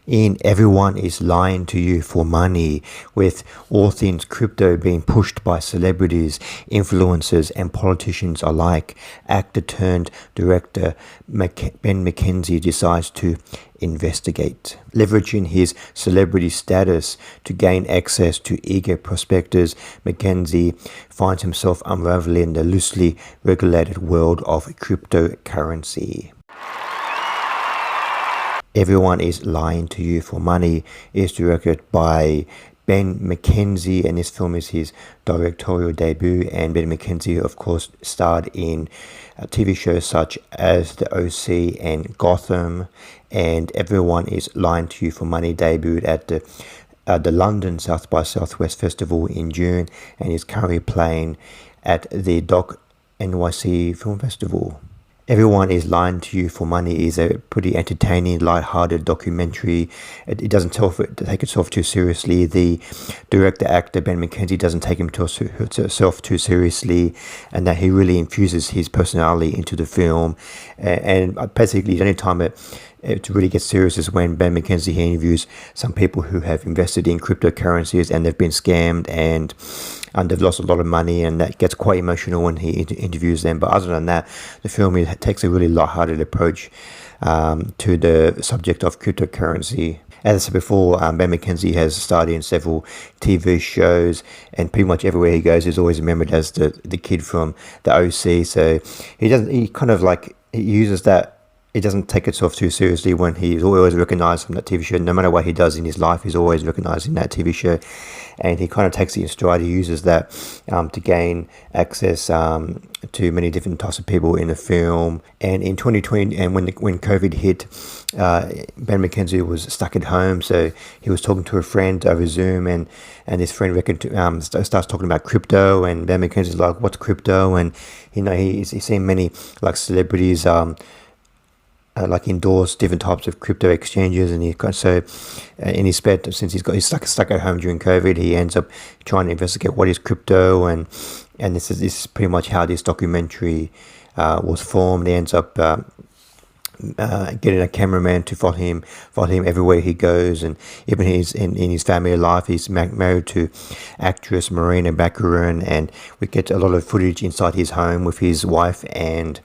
in Everyone is Lying to You for Money, with all things crypto being pushed by celebrities, influencers, and politicians alike, actor turned director Ben McKenzie decides to investigate. Leveraging his celebrity status to gain access to eager prospectors, McKenzie finds himself unraveling the loosely regulated world of cryptocurrency. Everyone is Lying to You for Money is directed by Ben McKenzie, and this film is his directorial debut. And Ben McKenzie, of course, starred in TV shows such as The OC and Gotham. And Everyone is Lying to You for Money debuted at the London South by Southwest Festival in June, and is currently playing at the Doc NYC Film Festival. Everyone is Lying to You for Money is a pretty entertaining, light-hearted documentary. It doesn't take itself too seriously. The director-actor Ben McKenzie doesn't take himself too seriously, and that he really infuses his personality into the film. And basically, the only time it really gets serious is when Ben McKenzie interviews some people who have invested in cryptocurrencies and they've been scammed and they've lost a lot of money, and that gets quite emotional when he interviews them. But other than that, the film takes a really light-hearted approach to the subject of cryptocurrency. As I said before, Ben McKenzie has starred in several TV shows, and pretty much everywhere he goes, he's always remembered as the kid from The OC. So he uses that. He doesn't take itself too seriously when he's always recognized from that TV show. No matter what he does in his life, he's always recognized in that TV show. And he kind of takes it in stride. He uses that to gain access to many different types of people in the film. And in 2020, and when COVID hit, Ben McKenzie was stuck at home. So he was talking to a friend over Zoom, and this friend starts talking about crypto. And Ben McKenzie's like, "What's crypto?" And he's seen many like celebrities endorse different types of crypto exchanges, and in his spare, since he's stuck at home during COVID, he ends up trying to investigate what is crypto, and this is pretty much how this documentary was formed. He ends up getting a cameraman to follow him everywhere he goes, and even in his family life, he's married to actress Marina Baccarin, and we get a lot of footage inside his home with his wife and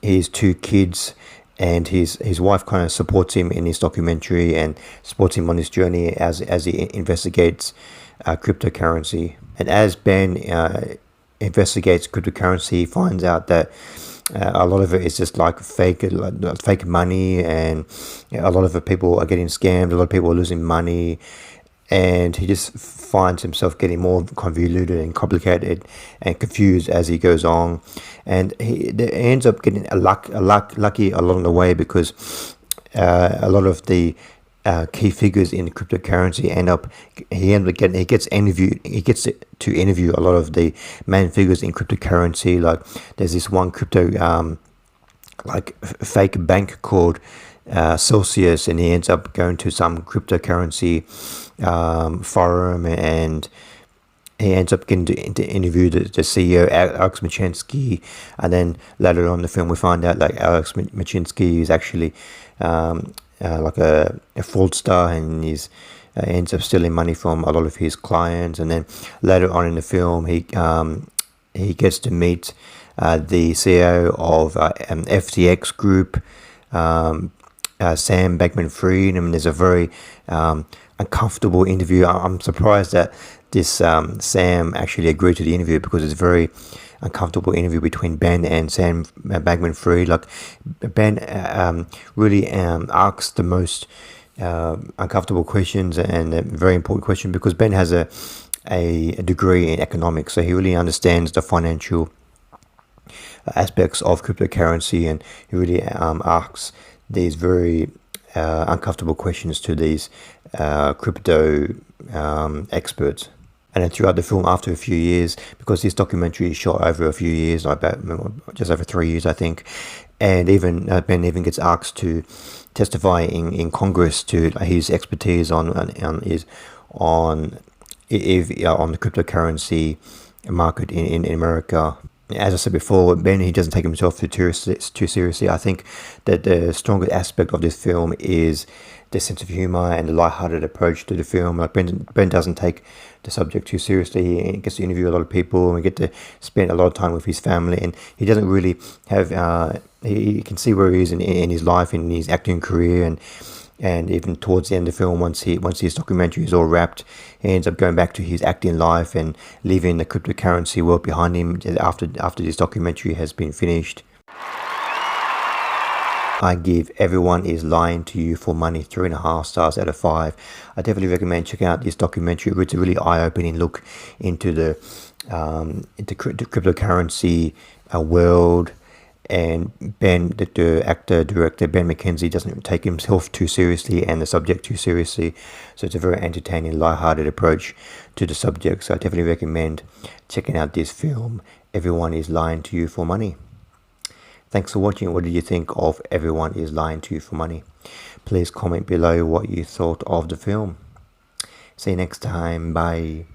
his two kids. And his wife kind of supports him in this documentary and supports him on this journey as he investigates cryptocurrency. And as Ben investigates cryptocurrency, he finds out that a lot of it is just like fake money, and a lot of the people are getting scammed. A lot of people are losing money, and he just finds himself getting more convoluted and complicated and confused as he goes on. And he ends up getting lucky along the way, because a lot of the key figures in cryptocurrency he gets to interview a lot of the main figures in cryptocurrency. Like there's this one crypto fake bank called Celsius, and he ends up going to some cryptocurrency forum, and he ends up getting to interview the CEO, Alex Machinsky. And then later on in the film, we find out like Alex Machinsky is actually like a fraudster, and he's ends up stealing money from a lot of his clients. And then later on in the film, he gets to meet the CEO of FTX Group, Sam Bankman-Fried. I mean, there's a very uncomfortable interview. I'm surprised that this Sam actually agreed to the interview, because it's a very uncomfortable interview between Ben and Sam Bankman-Fried. Like Ben really asks the most uncomfortable questions, and a very important question, because Ben has a degree in economics, so he really understands the financial aspects of cryptocurrency, and he really asks these very uncomfortable questions to these crypto experts. And then throughout the film, after a few years, because this documentary is shot over a few years, about just over 3 years, I think, and even Ben even gets asked to testify in Congress to his expertise on the cryptocurrency market in America. As I said before, Ben, he doesn't take himself too seriously. I think that the strongest aspect of this film is the sense of humor and the light-hearted approach to the film. Like Ben doesn't take the subject too seriously. He gets to interview a lot of people, and we get to spend a lot of time with his family. And he doesn't really have. He can see where he is in his life, in his acting career, and even towards the end of the film, once his documentary is all wrapped, he ends up going back to his acting life and leaving the cryptocurrency world behind him after this documentary has been finished. I give Everyone Is Lying to You for Money 3.5 stars out of 5. I definitely recommend checking out this documentary. It's a really eye-opening look into the cryptocurrency world. And Ben, the actor, director, Ben McKenzie, doesn't take himself too seriously and the subject too seriously. So it's a very entertaining, light-hearted approach to the subject. So I definitely recommend checking out this film, Everyone Is Lying to You for Money. Thanks for watching. What did you think of Everyone Is Lying to You for Money? Please comment below what you thought of the film. See you next time. Bye.